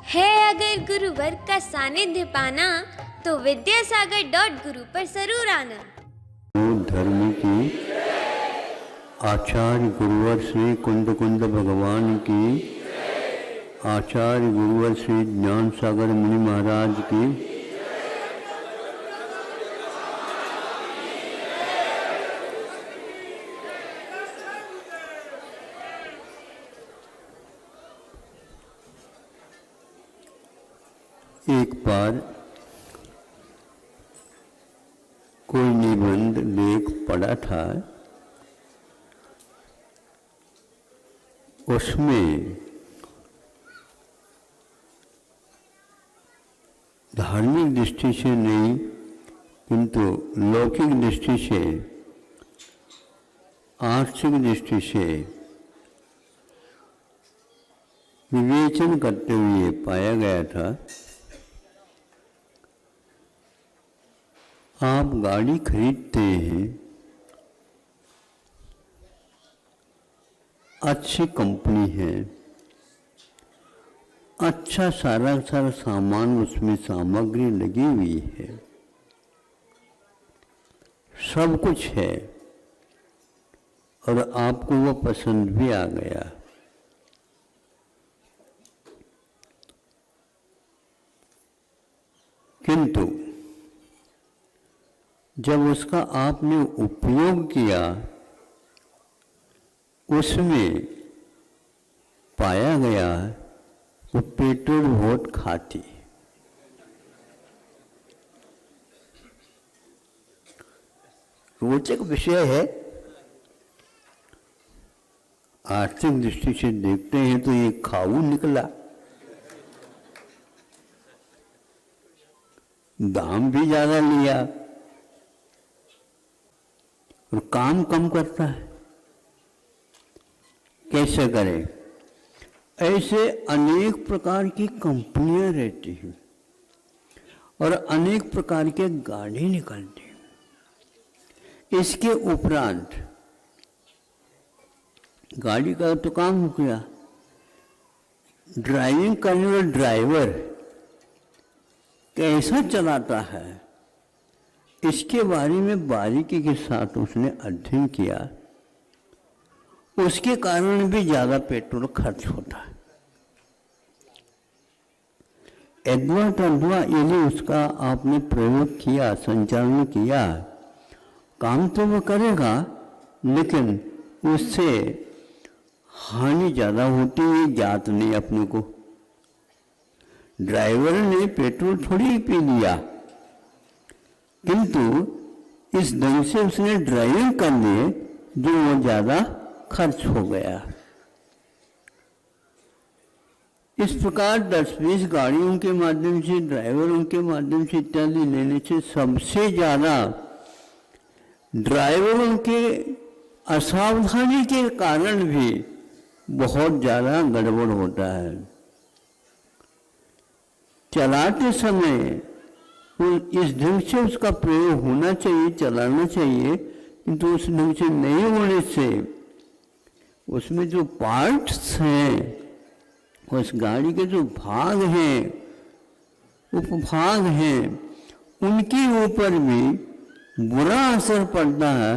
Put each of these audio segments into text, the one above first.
है अगर गुरुवर का सानिध्य पाना तो विद्यासागर.गुरु पर जरूर आना। धर्म की आचार्य गुरुवर श्री कुंद कुंद भगवान की, आचार्य गुरुवर श्री ज्ञान सागर मुनि महाराज की, एक बार कोई निबंध लेख पढ़ा था, उसमें धार्मिक दृष्टि से नहीं किंतु लौकिक दृष्टि से, आर्थिक दृष्टि से विवेचन करते हुए पाया गया था, आप गाड़ी खरीदते हैं, अच्छी कंपनी है, अच्छा सारा सामान उसमें सामग्री लगी हुई है, सब कुछ है और आपको वो पसंद भी आ गया। किंतु जब उसका आपने उपयोग किया, उसमें पाया गया वो पेट्रोल बहुत खाती। रोचक विषय है। आर्थिक दृष्टि से देखते हैं तो ये खाऊ निकला, दाम भी ज्यादा लिया और काम कम करता है। कैसे करें? ऐसे अनेक प्रकार की कंपनियां रहती हैं और अनेक प्रकार के गाड़ी निकलती हैं। इसके उपरांत गाड़ी का तो काम हो गया, ड्राइविंग करने वाला ड्राइवर कैसा चलाता है, इसके बारे में बारीकी के साथ उसने अध्ययन किया। उसके कारण भी ज्यादा पेट्रोल खर्च होता है। अथवा यदि उसका आपने प्रयोग किया, संचालन किया, काम तो वो करेगा, लेकिन उससे हानि ज्यादा होती है, ज्ञात नहीं अपने को। ड्राइवर ने पेट्रोल थोड़ी ही पी लिया, किंतु इस ढंग से उसने ड्राइविंग कर लिए जो वो ज्यादा खर्च हो गया। इस प्रकार 10-20 गाड़ियों के माध्यम से, ड्राइवरों के माध्यम से इत्यादि लेने से सबसे ज्यादा ड्राइवरों के असावधानी के कारण भी बहुत ज्यादा गड़बड़ होता है। चलाते समय इस ढंग से उसका प्रयोग होना चाहिए, चलाना चाहिए, किंतु उस ढंग से नहीं होने से उसमें जो पार्ट्स हैं, उस गाड़ी के जो भाग हैं, उपभाग हैं, उनके ऊपर भी बुरा असर पड़ता है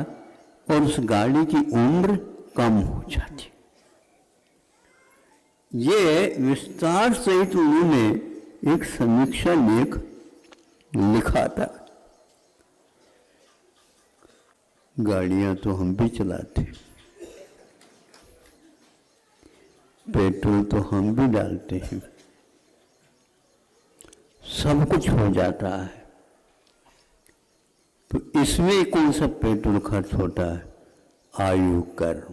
और उस गाड़ी की उम्र कम हो जाती। ये विस्तार सहित उन्होंने एक समीक्षा लेख लिखा था। गाड़ियां तो हम भी चलाते, पेट्रोल तो हम भी डालते हैं, सब कुछ हो जाता है, तो इसमें कौन सा पेट्रोल खर्च होता है? आयु कर,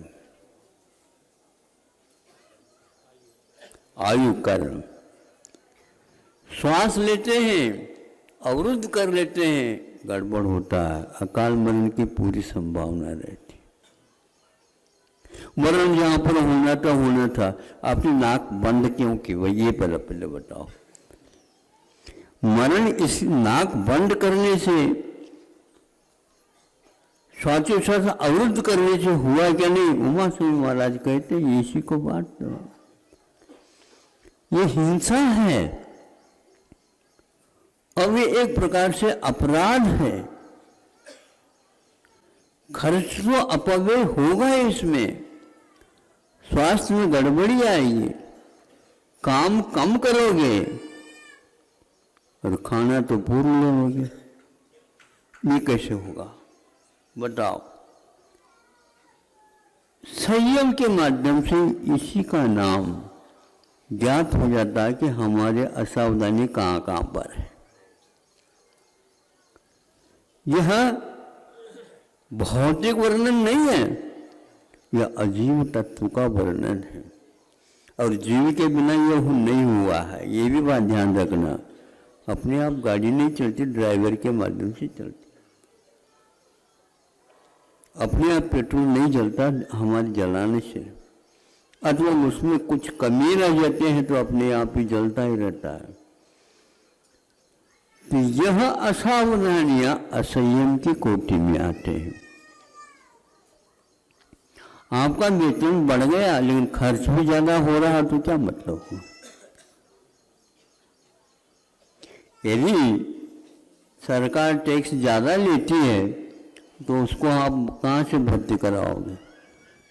आयु कर। श्वास लेते हैं, अवरुद्ध कर लेते हैं, गड़बड़ होता है, अकाल मरण की पूरी संभावना रहती। मरण जहां पर होना था, अपनी नाक बंद क्यों की? वही ये पहले बताओ। मरण इस नाक बंद करने से, श्वासोच्छ्वास अवरुद्ध करने से हुआ क्या नहीं? उमा स्वामी महाराज कहते हैं इसी को बात। ये हिंसा है और ये एक प्रकार से अपराध है। खर्च तो अपव्यय होगा इसमें, स्वास्थ्य में गड़बड़ी आएगी, काम कम करोगे और खाना तो पूर्ण लोगे। ये कैसे होगा बताओ? संयम के माध्यम से इसी का नाम ज्ञात हो जाता है कि हमारे असावधानी कहाँ कहाँ पर है। यह भौतिक वर्णन नहीं है, यह अजीव तत्व का वर्णन है और जीव के बिना यह नहीं हुआ है। ये भी बात ध्यान रखना। अपने आप गाड़ी नहीं चलती, ड्राइवर के माध्यम से चलती। अपने आप पेट्रोल नहीं जलता हमारे जलाने से, अथवा उसमें कुछ कमी रह जाते हैं तो अपने आप ही जलता ही रहता है। तो यह असावधानियां असंयम की कोटि में आते हैं। आपका वेतन बढ़ गया लेकिन खर्च भी ज्यादा हो रहा तो क्या मतलब हुआ? यदि सरकार टैक्स ज्यादा लेती है तो उसको आप कहाँ से भर्ती कराओगे?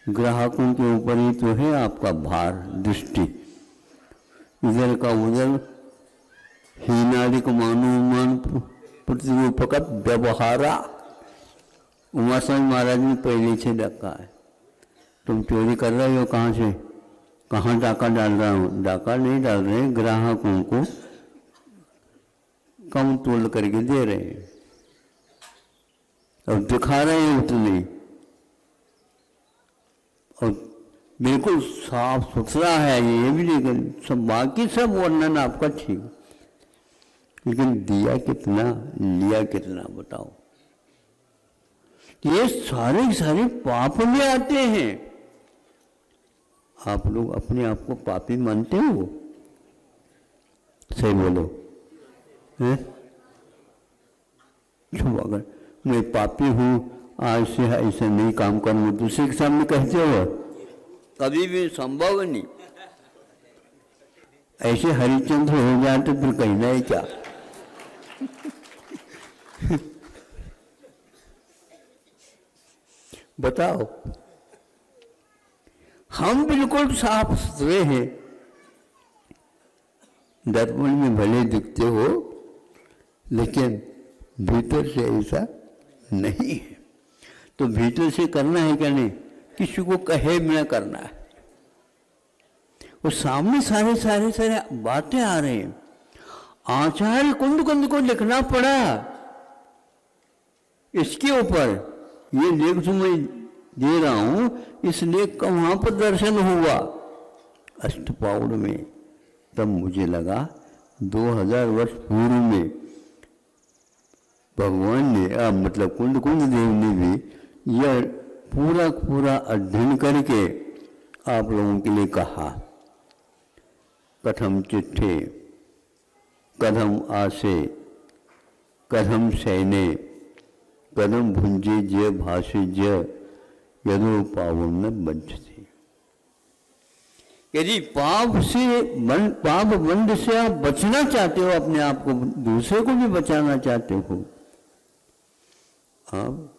ग्राहकों के ऊपर ही तो है आपका भार, दृष्टि। इधर का उधर हीनादिक मानोमान प्रतिरूपक व्यवहारा। उमा स्वामी महाराज ने पहले से रखा है। तुम चोरी कर रहे हो, कहाँ से? कहाँ डाका डाल रहा हूँ? डाका नहीं डाल रहे, ग्राहकों को कम तोल करके दे रहे हैं और दिखा रहे हैं उतने, और बिल्कुल साफ सुथरा है ये भी। लेकिन सब बाकी सब वर्णन आपका ठीक, लेकिन दिया कितना, लिया कितना बताओ? ये सारे सारे पाप में आते हैं। आप लोग अपने आप को पापी मानते हो? सही बोलो हैं? अगर मैं पापी हूं, आज से ऐसा नहीं काम करूंगा, दूसरे के सामने कहते हो? कभी भी संभव नहीं। ऐसे हरिश्चंद्र हो जाए तो फिर कहना है क्या? बताओ। हम बिल्कुल साफ सुथरे हैं, दर्पण में भले दिखते हो लेकिन भीतर से ऐसा नहीं है। तो भीतर से करना है क्या? नहीं, किसी को कहे बिना करना है। वो सामने सारे सारे सारे बातें आ रहे हैं। आचार्य कुंद कुंद को लिखना पड़ा इसके ऊपर। ये लेख जो मैं दे रहा हूं, इस लेख का वहां पर दर्शन हुआ अष्टपाउड़ में। तब मुझे लगा 2000 वर्ष पूर्व में भगवान ने, मतलब कुंद कुंद देव ने भी यह पूरा पूरा अध्ययन करके आप लोगों के लिए कहा। कथम चिट्ठे कथम आसे कथम सैने कदम भुंजे जय भाषे जय यदो पावन में बंधते। यदि पाप बंध से आप बचना चाहते हो, अपने आप को, दूसरे को भी बचाना चाहते हो, आप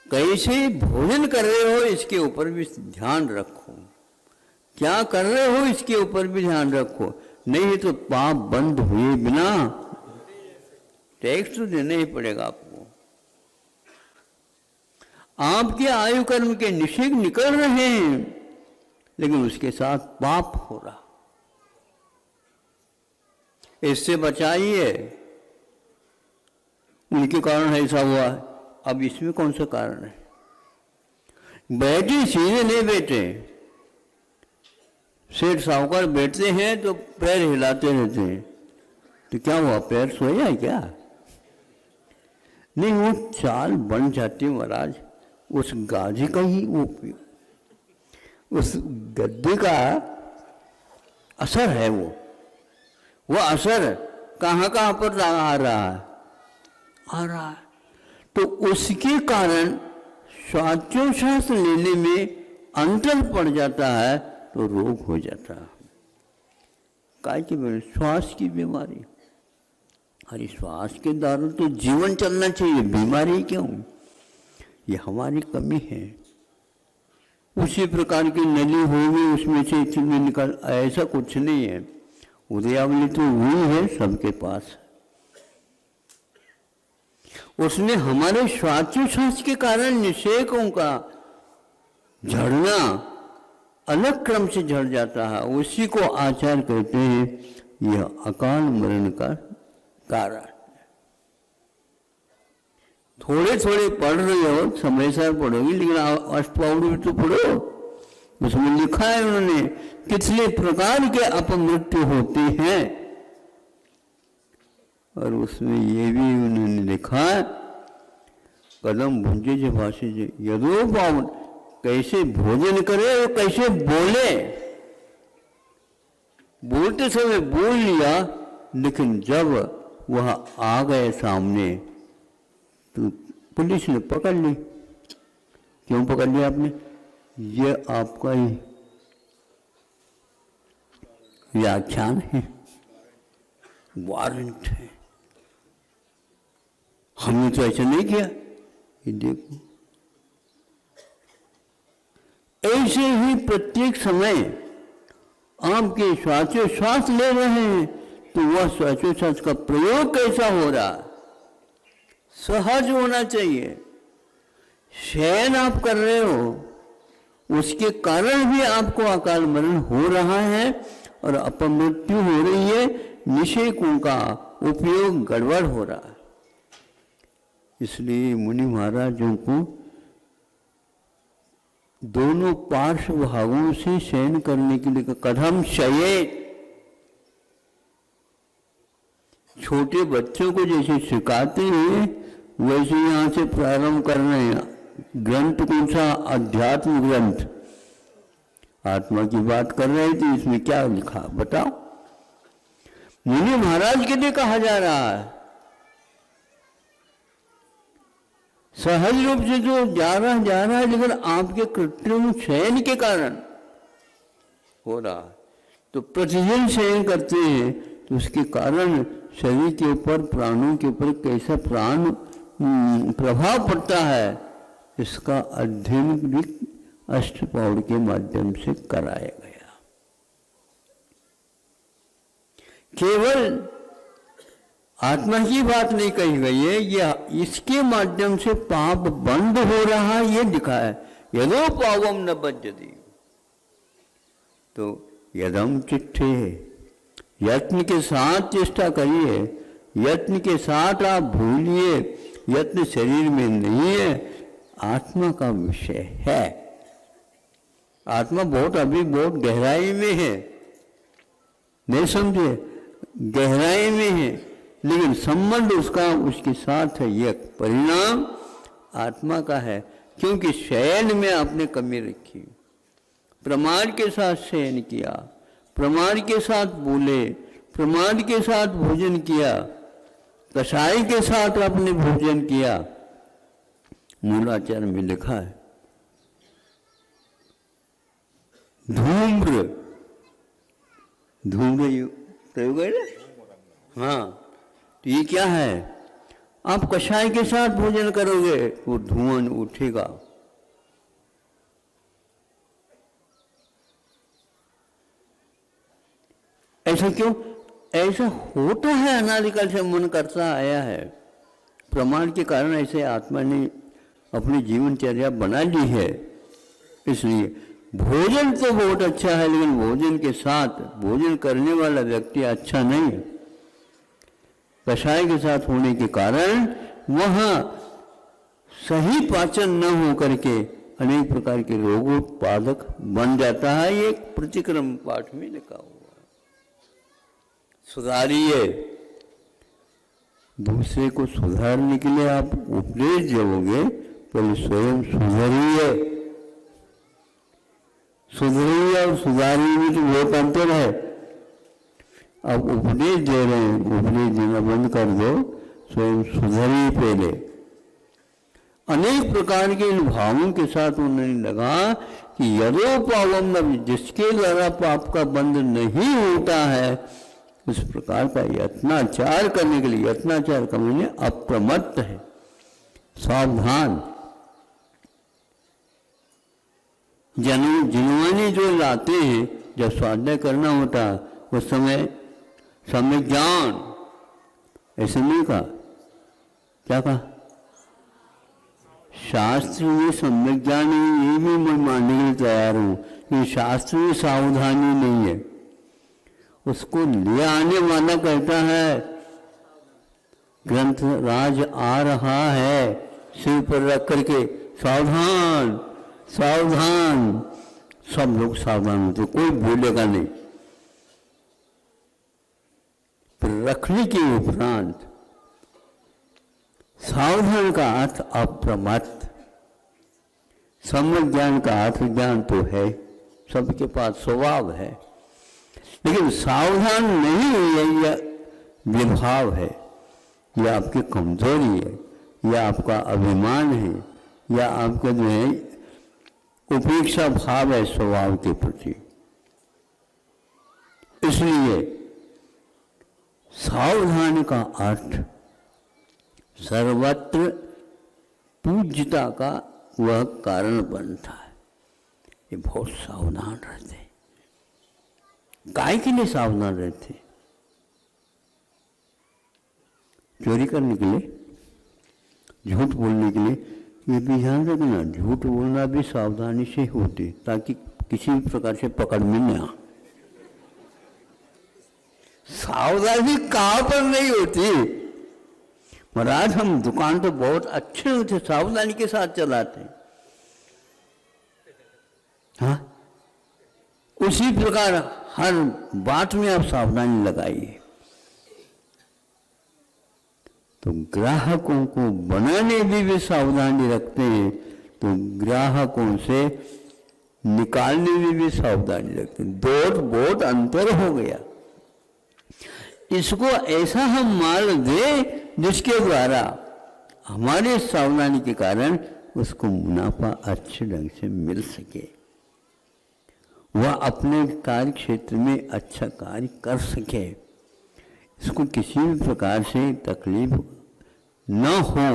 कैसे भोजन कर रहे हो इसके ऊपर भी ध्यान रखो। क्या कर रहे हो इसके ऊपर भी ध्यान रखो। नहीं तो पाप बंद हुए बिना टैक्स तो देना ही पड़ेगा आपको। आपके आयु कर्म के निषेध निकल रहे हैं लेकिन उसके साथ पाप हो रहा। इससे बचाइए। उनके कारण ऐसा हुआ, अब इसमें कौन सा कारण है? बैठे सीधे नहीं बैठे। सेठ साहूकार बैठते हैं तो पैर हिलाते रहते हैं, तो क्या हुआ? पैर सोया है क्या? नहीं, वो चाल बन जाती महाराज। उस गाजी का ही उस गद्दे का असर है। वो असर कहाँ कहाँ पर आ रहा है। तो उसके कारण श्वासोच्छ्वास लेने में अंतर पड़ जाता है तो रोग हो जाता है। काय की बीमारी? श्वास की बीमारी। अरे श्वास के द्वारा तो जीवन चलना चाहिए, बीमारी क्यों? ये हमारी कमी है। उसी प्रकार की नली होगी, उसमें से चीजें निकल, ऐसा कुछ नहीं है। उदयावली तो हुई है सबके पास, उसमें हमारे श्वासोच्छ्वास के कारण निषेकों का झड़ना अलग क्रम से झड़ जाता है। उसी को आचार्य कहते हैं यह अकाल मरण का कारण। थोड़े थोड़े पढ़ रहे हो, समय से पढ़ोगी, लेकिन अष्टपावड़ी में तो पढ़ो। उसमें लिखा है उन्होंने कितने प्रकार के अपमृत्यु होते हैं, और उसमें ये भी उन्होंने लिखा है कदम भुंजे जे भाषे जे यदो पावन, कैसे भोजन करे और कैसे बोले। बोलते समय बोल लिया, लेकिन जब वह आ गए सामने तो पुलिस ने पकड़ ली। क्यों पकड़ लिया आपने? ये आपका ही व्याख्यान है, वारंट है, हमने तो ऐसा नहीं किया। ये देखो, ऐसे ही प्रत्येक समय आपके श्वासोच्छ्वास ले रहे हैं, तो वह श्वासोच्छ्वास का प्रयोग कैसा हो रहा है? सहज होना चाहिए। शयन आप कर रहे हो, उसके कारण भी आपको अकाल मरण हो रहा है और अपमृत्यु हो रही है, निषेकों का उपयोग गड़बड़ हो रहा है। इसलिए मुनि महाराजों को दोनों पार्श्व भागों से शयन करने के लिए कदम शये। छोटे बच्चों को जैसे सिखाते हैं वैसे यहाँ से प्रारंभ कर रहे हैं। ग्रंथ कौन सा? अध्यात्म ग्रंथ, आत्मा की बात कर रहे थे। इसमें क्या लिखा बताओ? मुनि महाराज के लिए कहा जा रहा है। सहज रूप से जो जा रहा है, लेकिन आपके कृत्रिम शयन के कारण हो रहा है। तो प्रतिदिन शयन करते हैं तो उसके कारण शरीर के ऊपर, प्राणों के ऊपर कैसा प्राण प्रभाव पड़ता है, इसका अध्ययन भी अष्टपावड़ी के माध्यम से कराया गया। केवल आत्मा की बात नहीं कही गई है, यह इसके माध्यम से पाप बंद हो रहा है, ये लिखा है। यदो पावम न बज्जति, तो यदम चिट्ठे, यत्न के साथ चेष्टा करिए, यत्न के साथ आप भूलिए, यत्न शरीर में नहीं है, आत्मा का विषय है। आत्मा अभी बहुत गहराई में है, नहीं समझे? गहराई में है, लेकिन संबंध उसका उसके साथ है। यह परिणाम आत्मा का है, क्योंकि शयन में आपने कमी रखी। प्रमाद के साथ शयन किया, प्रमाद के साथ बोले, प्रमाद के साथ भोजन किया, कसाई के साथ आपने भोजन किया। मूलाचार में लिखा है धूम्र, धूम्र प्रयोग है ना? हाँ, तो ये क्या है? आप कषाय के साथ भोजन करोगे वो धुआं उठेगा। ऐसा क्यों? ऐसा होता है, अनादिकाल से मन करता आया है। प्रमाण के कारण ऐसे आत्मा ने अपनी जीवनचर्या बना ली है। इसलिए भोजन तो बहुत अच्छा है, लेकिन भोजन के साथ भोजन करने वाला व्यक्ति अच्छा नहीं है। कषाय के साथ होने के कारण वहाँ सही पाचन न हो करके अनेक प्रकार के रोगोत्पादक बन जाता है। ये एक प्रतिक्रम पाठ में लिखा हुआ है। सुधारिए, दूसरे को सुधारने के लिए आप उपदेश दोगे, पहले स्वयं सुधरिए। सुधरिए और सुधारिए में तो बहुत अंतर है। अब उपदेश दे रहे हैं, उपदेश देना बंद कर दो, स्वयं सुधरिए पहले। अनेक प्रकार के इन भावों के साथ उन्होंने लगा कि यदोपावम, जिसके द्वारा पाप का बंध नहीं होता है, उस प्रकार का यत्नाचार करने के लिए, यत्नाचार का माने अप्रमत्त है, सावधान। जिनवानी जो लाते हैं, जब स्वाध्याय करना होता उस समय सम्यक ज्ञान, ऐसे नहीं कहा, क्या कहा? शास्त्र में सम्यक ज्ञान है, ये भी मैं मानने के लिए तैयार हूं कि शास्त्र में सावधानी नहीं है। उसको ले आने वाला कहता है ग्रंथ राज आ रहा है, सिर पर रख करके सावधान सावधान, सब लोग सावधान होते, कोई बोलेगा नहीं। पर रखने के उपरांत सावधान का अर्थ अप्रमत्त, सम्यक ज्ञान का अर्थ ज्ञान तो है, सबके पास स्वभाव है, लेकिन सावधान नहीं है, यह विभाव है, यह आपकी कमजोरी है, यह आपका अभिमान है, या आपका जो है उपेक्षा भाव है स्वभाव के प्रति। इसलिए सावधान का अर्थ सर्वत्र पूज्यता का वह कारण बनता है। ये बहुत सावधान रहते हैं। काय के लिए सावधान रहते? चोरी करने के लिए, झूठ बोलने के लिए। ये भी ध्यान रखना, झूठ बोलना भी सावधानी से होते, ताकि किसी भी प्रकार से पकड़ में न आ। सावधानी कहां पर नहीं होती महाराज, हम दुकान तो बहुत अच्छे होते, सावधानी के साथ चलाते हैं। हाँ, उसी प्रकार हर बात में आप सावधानी लगाइए। तो ग्राहकों को बनाने में भी सावधानी रखते हैं, तो ग्राहकों से निकालने में भी सावधानी रखते हैं। बहुत अंतर हो गया। इसको ऐसा हम माल दे जिसके द्वारा हमारे सावधानी के कारण उसको मुनाफा अच्छे ढंग से मिल सके, वह अपने कार्य क्षेत्र में अच्छा कार्य कर सके, इसको किसी भी प्रकार से तकलीफ न हो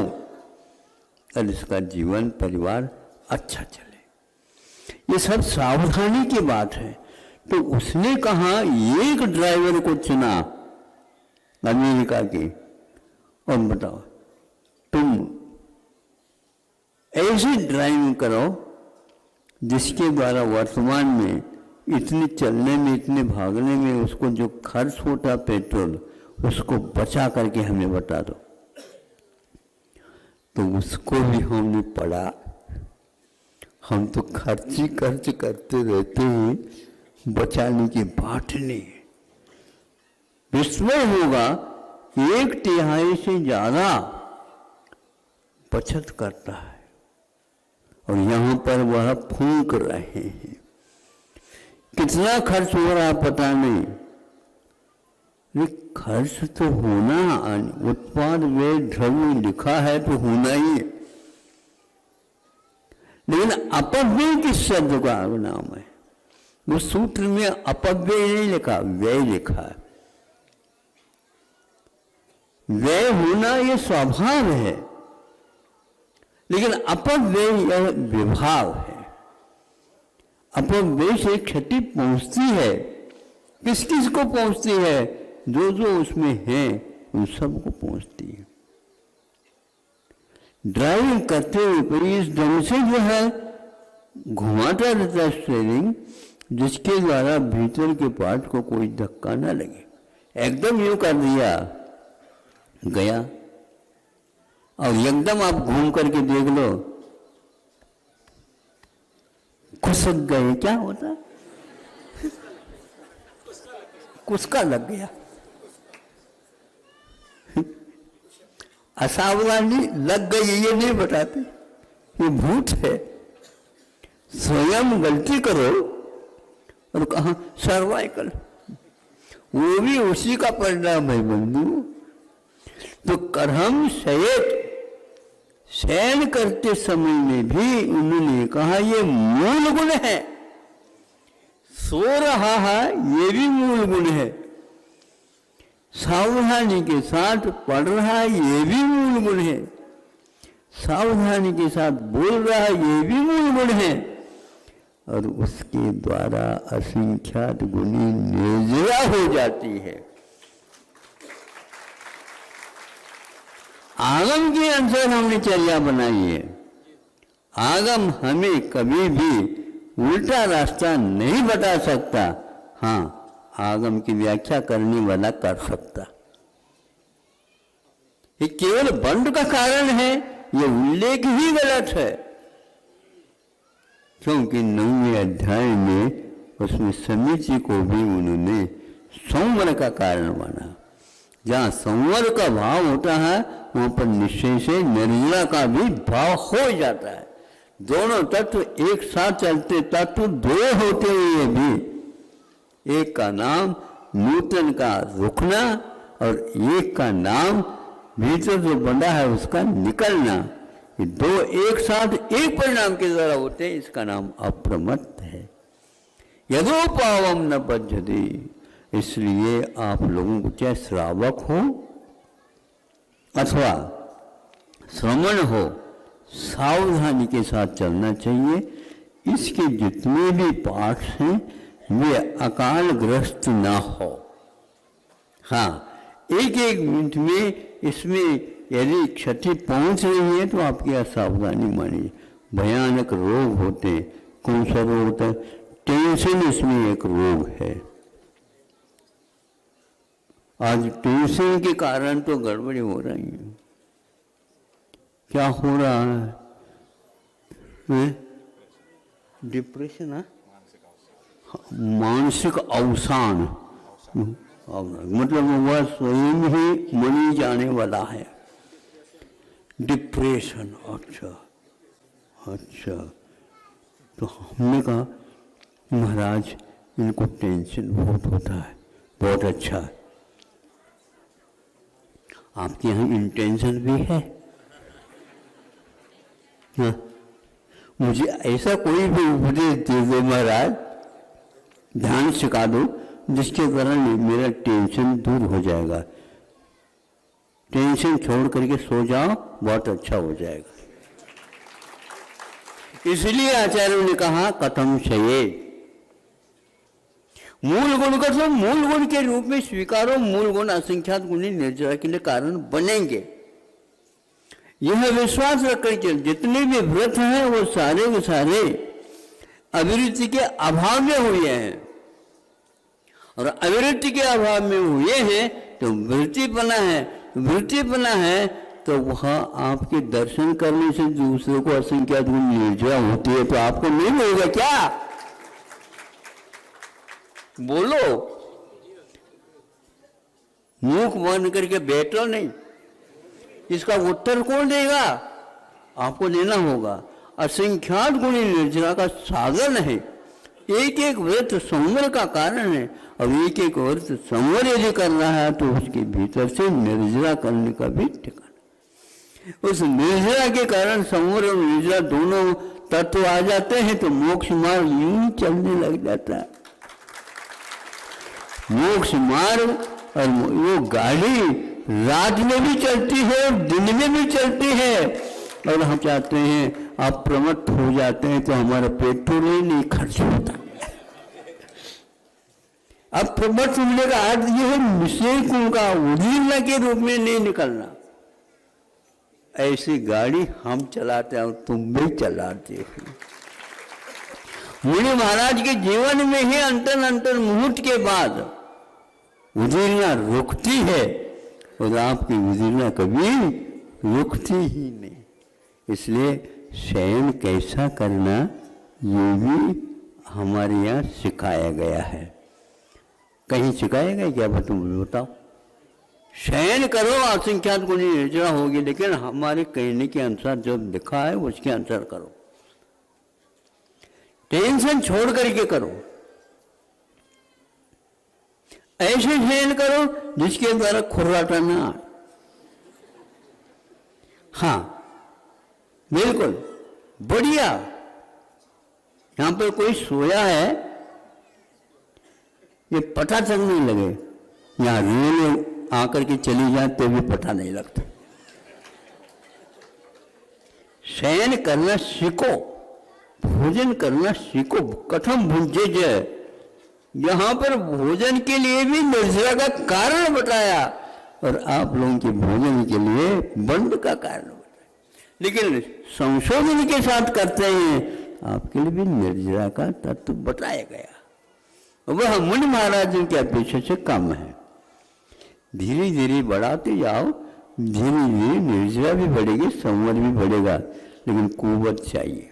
और इसका जीवन परिवार अच्छा चले। ये सब सावधानी की बात है। तो उसने कहा एक ड्राइवर को चुना अमेरिका के, और बताओ तुम ऐसी ड्राइविंग करो जिसके द्वारा वर्तमान में इतने चलने में, इतने भागने में उसको जो खर्च होता पेट्रोल, उसको बचा करके हमें बता दो। तो उसको भी हमने पढ़ा। हम तो खर्च करते रहते हैं, बचाने की बात नहीं। विस्मय होगा, 1/3 से ज्यादा बचत करता है, और यहां पर वह फूंक रहे हैं। कितना खर्च हो रहा पता नहीं, खर्च तो होना, उत्पाद व्यय द्रव्य लिखा है तो होना ही है, लेकिन अपव्यय किस शब्द का नाम है? वो सूत्र में अपव्यय नहीं लिखा, व्यय लिखा है। व्यय होना ये स्वभाव है, लेकिन अपव्यय यह विभाव है। अपव्यय से क्षति पहुंचती है। किस किस को पहुंचती है? जो जो उसमें है उन सबको पहुंचती है। ड्राइविंग करते हुए इस ढंग से जो है घुमाता रहता है स्टीयरिंग, जिसके द्वारा भीतर के पार्ट को कोई धक्का ना लगे। एकदम यूं कर दिया गया, और एकदम आप घूम करके देख लो, खुसक गए, क्या होता? कुसका लग गया। असावधानी लग गई ये नहीं बताते, ये भूत है। स्वयं गलती करो और कहा सर्वाइकल, वो भी उसी का परिणाम है बंधु। तो कर्म सहित शयन करते समय में भी उन्होंने कहा ये मूल गुण है। सो रहा है ये भी मूल गुण है, सावधानी के साथ पढ़ रहा है ये भी मूल गुण है, सावधानी के साथ बोल रहा है ये भी मूल गुण है, और उसके द्वारा असंख्यात गुणी निर्जरा हो जाती है। आगम के अनुसार हमने चर्या बनाई है। आगम हमें कभी भी उल्टा रास्ता नहीं बता सकता। हाँ, आगम की व्याख्या करने वाला कर सकता। ये केवल बंद का कारण है, ये उल्लेख ही गलत है, क्योंकि 9वें अध्याय में उसमें समीचि को भी उन्होंने संवर का कारण माना। जहाँ संवर का भाव होता है वहां पर निश्चय से निर्जरा का भी भाव हो जाता है। दोनों तत्व एक साथ चलते, तत्व दो होते हुए भी एक का नाम नूतन का रुकना और एक का नाम भीतर जो बंधा है उसका निकलना, ये दो एक साथ एक परिणाम के द्वारा होते हैं। इसका नाम अप्रमत्त है। यदोपावम न बध्यते। इसलिए आप लोगों को चाहे श्रावक हो अथवा श्रवण हो, सावधानी के साथ चलना चाहिए। इसके जितने भी पाठ हैं वे अकाल ग्रस्त ना हो। हाँ, एक एक मिनट में इसमें यदि क्षति पहुंच रही है तो आपकी असावधानी मानिए। भयानक रोग होते हैं। कौन सा रोग होता है? टेंशन इसमें एक रोग है। आज टेंशन के कारण तो गड़बड़ी हो रही है। क्या हो रहा है? डिप्रेशन है, मानसिक अवसान, मतलब वह स्वयं ही मनी जाने वाला है। डिप्रेशन। अच्छा अच्छा, तो हमने कहा महाराज इनको टेंशन बहुत होता है। बहुत अच्छा, आपके यहाँ इंटेंशन भी है? हाँ, मुझे ऐसा कोई भी उपदेश दे दो महाराज, ध्यान सिखा दो जिसके कारण मेरा टेंशन दूर हो जाएगा। टेंशन छोड़ करके सो जाओ, बहुत अच्छा हो जाएगा। इसलिए आचार्यों ने कहा कथम शये, मूल गुण को तो मूल गुण के रूप में स्वीकारो। मूल गुण असंख्यात गुणी निर्जरा के लिए कारण बनेंगे। यह विश्वास रखकर चल, जितने भी व्रत हैं वो सारे के सारे अभिरुचि के अभाव में हुए हैं, और अभिरुचि के अभाव में हुए हैं तो वृत्तिपना है। वृत्तिपना है तो वह आपके दर्शन करने से दूसरों को असंख्यात गुण निर्जरा होती है, तो आपको नहीं होगा क्या? बोलो, मुख बंद करके बैठो नहीं। इसका उत्तर कौन देगा? आपको देना होगा। असंख्यात गुणी निर्जरा का साधन है। एक एक व्रत संवर का कारण है, और एक एक व्रत संवर यदि कर रहा है तो उसके भीतर से निर्जरा करने का भी ठिकाना। उस निर्जरा के कारण संवर और निर्जरा दोनों तत्व आ जाते हैं तो मोक्ष मार्ग यूं चलने लग जाता है। मोक्ष मार्ग और वो गाड़ी रात में भी चलती है और दिन में भी चलती है, और हम चाहते हैं आप प्रमत्त हो जाते हैं तो हमारा पेट्रोल ही नहीं खर्च होता। अब प्रमत्त होने का अर्थ यह है निषेध का उदीर्णा के रूप में नहीं निकलना। ऐसी गाड़ी हम चलाते हैं और तुम भी चलाते हो। मुनि महाराज के जीवन में ही अंतर मुहूर्त के बाद उदीर्णा रुकती है, और आपकी उदीर्णा कभी रुकती ही नहीं। इसलिए शयन कैसा करना ये भी हमारे यहाँ सिखाया गया है। कहीं सिखाया गया क्या? तुम बताओ। शयन करो, असंख्यात गुणी निर्जरा होगी, लेकिन हमारे कहने के अनुसार जो लिखा है उसके अनुसार करो। टेंशन छोड़ करके करो। ऐसे शयन करो जिसके द्वारा खुर्राटा ना आए। हाँ, बिल्कुल बढ़िया। यहां पर कोई सोया है ये पता चल नहीं लगे, यहां रेल आकर के चली जाए तो भी पता नहीं लगता। शयन करना सीखो, भोजन करना सीखो। कथम भुंजे, यहां पर भोजन के लिए भी निर्जरा का कारण बताया और आप लोगों के भोजन के लिए बंद का कारण बताया, लेकिन संशोधन के साथ करते हैं आपके लिए भी निर्जरा का तत्व बताया गया। वह मुनि महाराजों की अपेक्षा से कम है। धीरे धीरे बढ़ाते जाओ, धीरे धीरे निर्जरा भी बढ़ेगी, संवर भी बढ़ेगा, लेकिन कुवत चाहिए।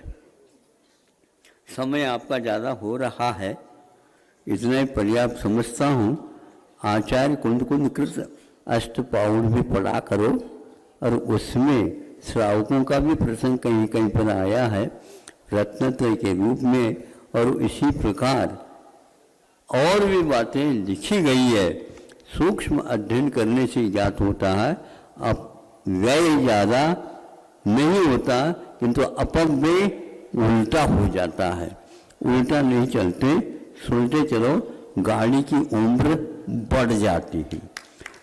समय आपका ज़्यादा हो रहा है, इतना ही पर्याप्त समझता हूँ। आचार्य कुंद कृत अष्टपाउड़ भी पढ़ा करो, और उसमें श्रावकों का भी प्रसंग कहीं कहीं पर आया है रत्नत्रय के रूप में, और इसी प्रकार और भी बातें लिखी गई है। सूक्ष्म अध्ययन करने से ज्ञात होता है। अब व्यय ज़्यादा नहीं होता, किंतु अपव्यय उल्टा हो जाता है। उल्टा नहीं चलते, सुनते चलो, गाड़ी की उम्र बढ़ जाती है।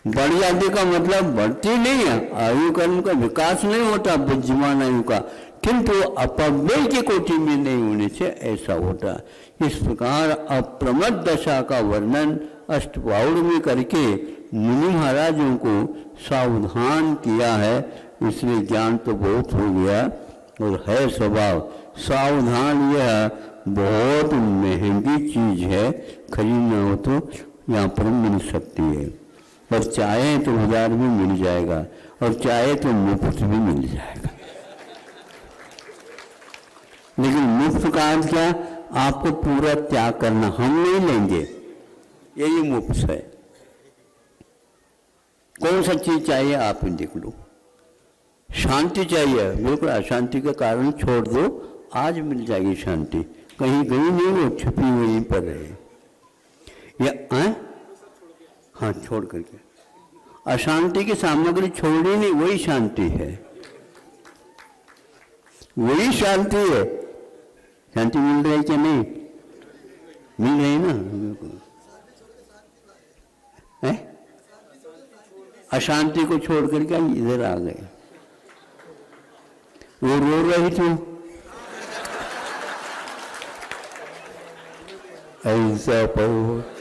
बढ़ जाने का मतलब बढ़ती नहीं है, आयु कर्म का विकास नहीं होता बुद्धिमान आयु का, किंतु अपव्यय की कोटि में नहीं होने से ऐसा होता। इस प्रकार अप्रमद दशा का वर्णन अष्टपाउड़ में करके मुनि महाराजों को सावधान किया है। इसलिए ज्ञान तो बहुत हो गया और है स्वभाव सावधान। यह बहुत महंगी चीज है, खरीदना हो तो यहाँ पर मिल सकती है, और चाहे तो बाजार में मिल जाएगा, और चाहे तो मुफ्त भी मिल जाएगा। लेकिन मुफ्त का अर्थ क्या? आपको पूरा त्याग करना, हम नहीं लेंगे, यही मुफ्त है। कौन सा चीज चाहिए आप देख लो। शांति चाहिए, बिल्कुल अशांति का कारण छोड़ दो, आज मिल जाएगी शांति। कहीं गई नहीं, वो छुपी वहीं पर है। या हाँ, छोड़ करके अशांति की सामग्री छोड़ी नहीं, वही शांति है, वही शांति है। शांति मिल रही क्या? नहीं मिल रही ना, बिल्कुल है। अशांति को छोड़ करके इधर आ गए। वो रो रही थी, ऐसा बहुत